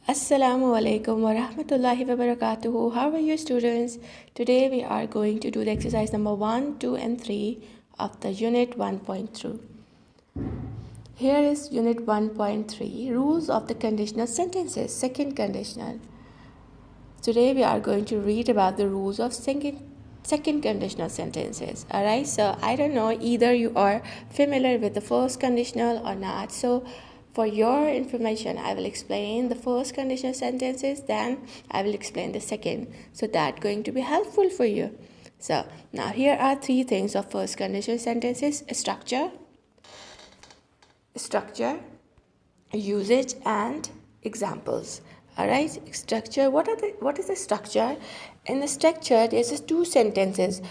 Assalamu alaikum wa rahmatullahi wa barakatuhu. How are you, students? Today we are going to do the exercise number 1, 2 and 3 of the unit 1.3. Here is unit 1.3, rules of the conditional sentences, second conditional. Today we are going to read about the rules of second conditional sentences. Alright, so I don't know either you are familiar with the first conditional or not. So for your information, I will explain the first conditional sentences, then I will explain the second. So that's going to be helpful for you. So now here are three things of first conditional sentences: structure, usage, and examples. Alright, structure. What is the structure? In the structure, there's just two sentences.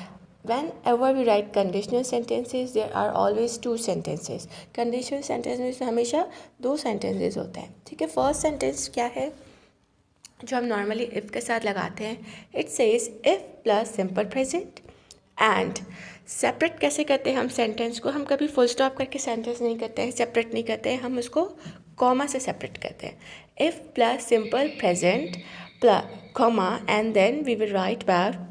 Whenever we write conditional sentences, there are always two sentences. Conditional sentences में हमेशा दो sentences होते हैं. ठीक है, first sentence क्या है जो हम नॉर्मली इफ़ के साथ लगाते हैं? It says if plus simple present and separate कैसे करते हैं हम सेंटेंस को? हम कभी फुल स्टॉप करके सेंटेंस नहीं करते हैं, सेपरेट नहीं करते हैं, हम उसको कॉमा से सेपरेट करते हैं. If plus simple present plus comma and then we will write back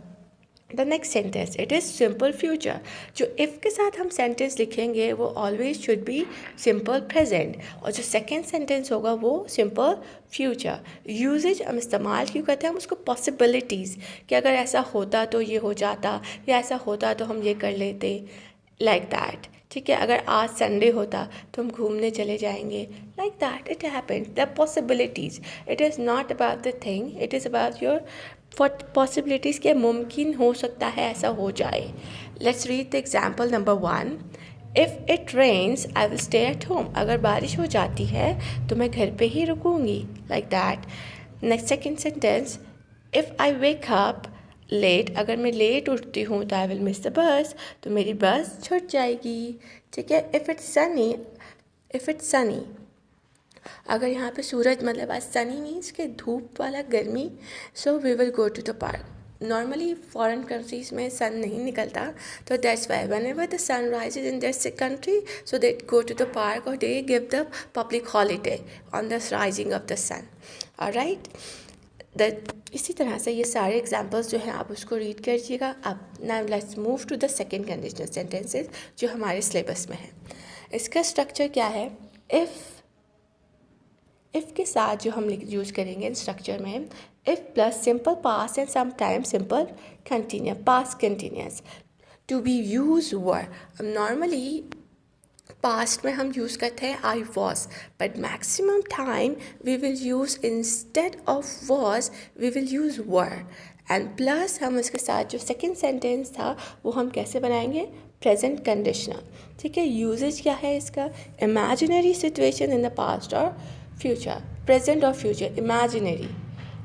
the next sentence. It is simple future. जो इफ़ के साथ हम सेंटेंस लिखेंगे वो always should be simple present, और जो सेकेंड सेंटेंस होगा वो सिंपल फ्यूचर. यूजेज हम इस्तेमाल क्यों करते हैं? हम उसको पॉसिबिलिटीज़ कि अगर ऐसा होता तो ये हो जाता, या ऐसा होता तो हम ये कर लेते, लाइक दैट. ठीक है, अगर आज संडे होता तो हम घूमने चले जाएंगे, like that. It happened. The possibilities. It is not about the thing, it is about your possibilities के मुमकिन हो सकता है ऐसा हो जाए. Let's read the example number 1. If it rains I will stay at home. अगर बारिश हो जाती है तो मैं घर पे ही रुकूंगी, like that. Next second sentence. If I wake up late. अगर मैं लेट उठती हूँ तो I will miss the bus. तो मेरी बस छूट जाएगी. ठीक है. If it's Sunny. अगर यहाँ पे सूरज मतलब आज सनी मीन्स के धूप वाला गर्मी. So we will go to the park. Normally foreign countries में सन नहीं निकलता, तो that's why whenever the sun rises in this country, so they go to the park और they give the public holiday on the rising of the sun. Alright. इसी तरह से ये सारे एग्जाम्पल्स जो हैं आप उसको रीड करिएगा. अब now let's move to the second conditional sentences जो हमारे सिलेबस में है. इसका स्ट्रक्चर क्या है? इफ़ के साथ जो हम यूज़ करेंगे इन स्ट्रक्चर में, if plus simple past and sometimes simple continuous, past continuous. To be use were. Normally past में हम यूज़ करते हैं I was, but maximum time we will use instead of was we will use were. And plus हम इसके साथ जो second sentence था वो हम कैसे बनाएंगे? Present conditional. ठीक है. यूजेज क्या है इसका? Imaginary situation in the past और फ्यूचर. प्रेजेंट और फ्यूचर.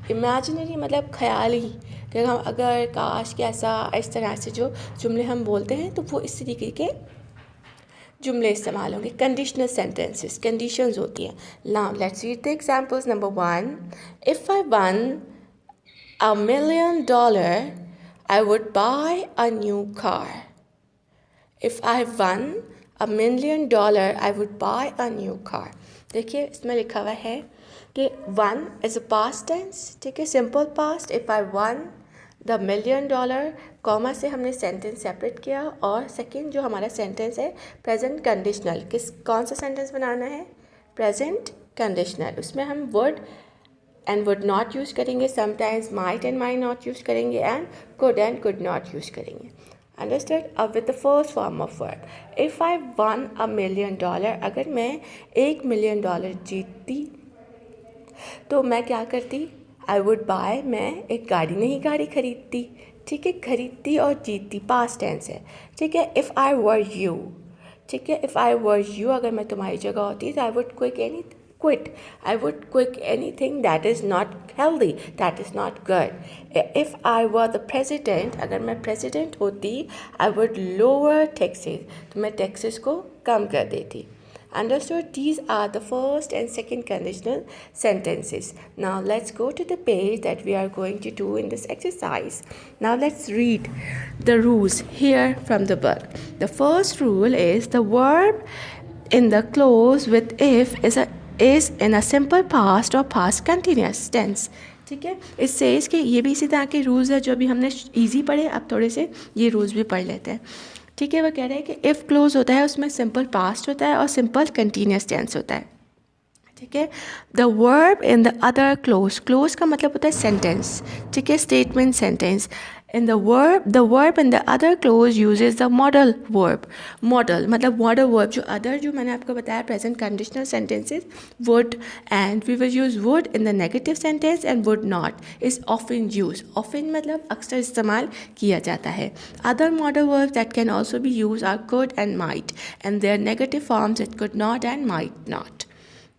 इमेजिनरी मतलब ख्याली, कि हम अगर काश के ऐसा इस तरह से जो जुमले हम बोलते हैं तो वो इस तरीके के जुमले इस्तेमाल होंगे. कंडीशनल सेंटेंसेस कंडीशंस होती हैं. Now let's read the examples. Number 1. If I won $1 million I would buy a new car. If I won $1 million I would buy a new car. देखिए इसमें लिखा हुआ है कि won is a past tense. ठीक है, simple past. If I won the $1 million, comma से हमने सेंटेंस सेपरेट किया, और सेकंड जो हमारा सेंटेंस है प्रेजेंट कंडीशनल. कौन सा सेंटेंस बनाना है? Present conditional. उसमें हम word and would not use करेंगे, sometimes might and might not use करेंगे, एंड कुड नॉट यूज़ करेंगे. अंडरस्टूड. अब with the first form of word, if I won $1 million, अगर मैं $1 million जीतती तो मैं क्या करती? I would buy. मैं एक गाड़ी नहीं, गाड़ी खरीदती. ठीक है, खरीदती और जीतती पास्ट टेंस है. ठीक है. If I were you. ठीक है, इफ़ आई वर यू, अगर मैं तुम्हारी जगह होती तो I would quit. I would quit anything that is not healthy, that is not good. If I were the president, अगर मैं president होती, I would lower taxes. तो मैं taxes को कम कर देती. Understood? These are the first and second conditional sentences. Now let's go to the page that we are going to do in this exercise. Now let's read the rules here from the book. The first rule is the verb in the clause with if is a is in a simple past or past continuous tense. ठीक है, इससे इसके ये भी इसी तरह के rules है जो अभी हमने इजी पढ़े, अब थोड़े से ये रूल्स भी पढ़ लेते हैं. ठीक है, वो कह रहे हैं कि इफ़ क्लोज होता है उसमें सिंपल पास्ट होता है और सिंपल कंटिन्यूस टेंस होता है. ठीक है, the verb in the other clause, clause का मतलब होता है सेंटेंस. ठीक है, statement sentence. In the verb in the other clause uses the modal verb. Modal मतलब मॉडल वर्ब. जो अदर जो मैंने आपको बताया present conditional sentences would, and we will use would in the negative sentence and would not is often use. Often मतलब अक्सर इस्तेमाल किया जाता है. Other modal verb that can also be use are could and might, and their negative forms it could not and might not.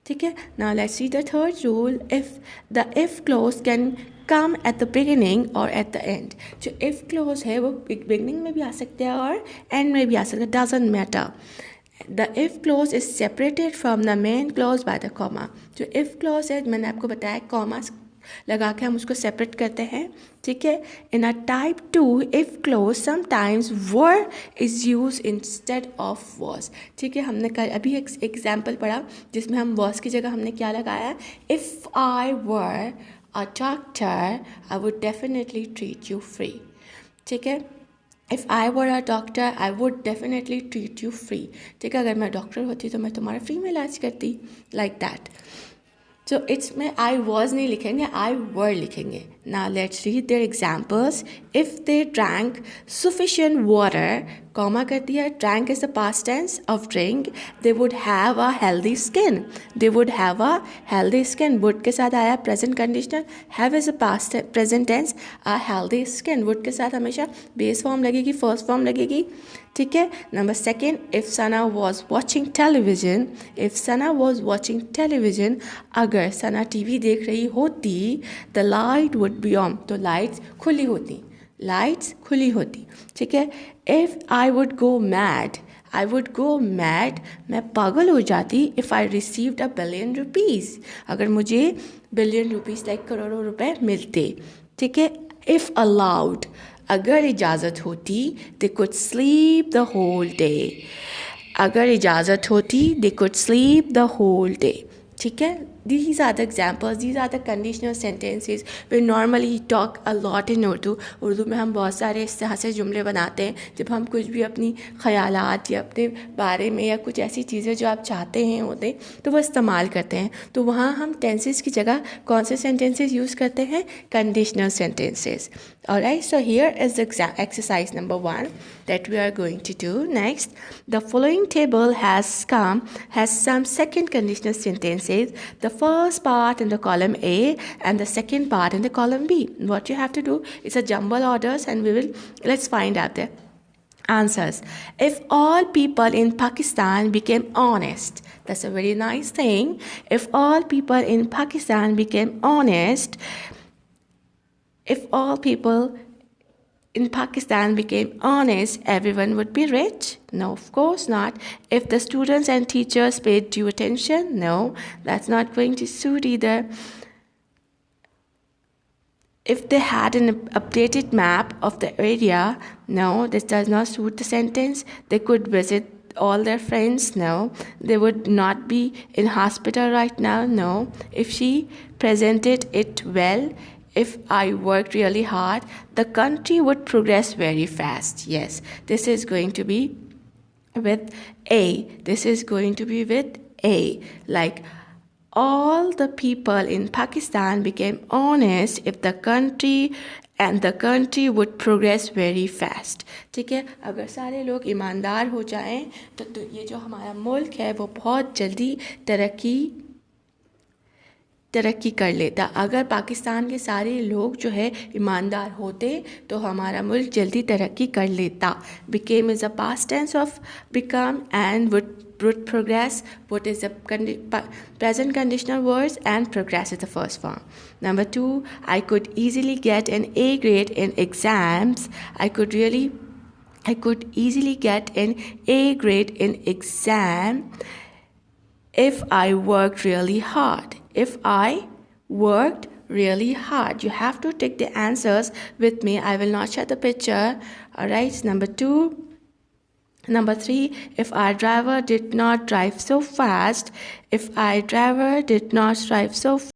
ठीक है, now let's see the third rule. If clause can come at the beginning और at the end. जो if clause है वो beginning में भी आ सकते हैं और एंड में भी आ सकते हैं, doesn't matter. The if close is separated from the main close by the comma. जो इफ़ क्लोज है मैंने आपको बताया कॉमा लगा के हम उसको सेपरेट करते हैं. ठीक है, in a type 2 if clause sometimes were is use instead of was. ठीक है, हमने कल अभी एक एग्जाम्पल पढ़ा जिसमें हम वॉज की जगह हमने क्या लगाया, if I were a doctor, I would definitely treat you free. ठीक है, if I were a doctor, I would definitely treat you free. ठीक है, अगर मैं डॉक्टर होती तो मैं तुम्हारा फ्री में इलाज करती, like that. So it's में I was नहीं लिखेंगे, I were लिखेंगे. Now let's read their examples. If they drank sufficient water, comma कर दिया, drank is the past tense of drink, they would have a healthy skin. They would have a healthy skin. Would के साथ आया present conditional, have is a past present tense, a healthy skin. Would के साथ हमेशा base form लगेगी, first form लगेगी. ठीक है, number second, if Sana was watching television. If Sana was watching television, अगर सना टीवी देख रही होती, the light would be on. तो लाइट्स खुली होती, लाइट्स खुली होती. ठीक है, if I would go mad, I would go mad, मैं पागल हो जाती, इफ़ आई रिसीव्ड $1 billion. अगर मुझे बिलियन रुपीज़ लाइक करोड़ों रुपए मिलते. ठीक है, इफ़ अलाउड, अगर इजाज़त होती, they could sleep the whole day. अगर इजाज़त होती, they could sleep the whole day. ठीक है, these are the examples, these are the conditional sentences we normally talk a lot in Urdu. Urdu में हम बहुत सारे इस तरह से जुमले बनाते हैं जब हम कुछ भी अपनी ख़यालात या अपने बारे में या कुछ ऐसी चीज़ें जो आप चाहते हैं होते तो वो इस्तेमाल करते हैं. तो वहाँ हम टेंसेस की जगह कौन से सेंटेंसेस यूज़ करते हैं, conditional sentences. Alright, so here is the exercise number 1 that we are going to do next. The following table has some second conditional sentences. The first part in the column A and the second part in the column B. What you have to do is a jumble orders and let's find out the answers. If all people in Pakistan became honest, that's a very nice thing. If all people in Pakistan became honest, if all people in Pakistan became honest, everyone would be rich? No, of course not. If the students and teachers paid due attention? No, that's not going to suit either. If they had an updated map of the area? No, this does not suit the sentence. They could visit all their friends? No. They would not be in hospital right now? No. If she presented it well, if I worked really hard, the country would progress very fast. Yes, this is going to be with A. This is going to be with A. Like, all the people in Pakistan became honest if the country would progress very fast. ठीक है, अगर सारे लोग ईमानदार हो जाएं तो ये जो हमारा मुल्क है वो बहुत जल्दी तरक्की कर लेता. अगर पाकिस्तान के सारे लोग जो है ईमानदार होते तो हमारा मुल्क जल्दी तरक्की कर लेता. Became is a past tense of become and would progress. What is the present conditional words and progress is the first form. Number 2, I could easily get an A grade in exams. I could easily get an A grade in exam if I worked really hard. If I worked really hard. You have to take the answers with me. I will not show the picture. Alright, number 2. Number 3, if our driver did not drive so fast, if our driver did not drive so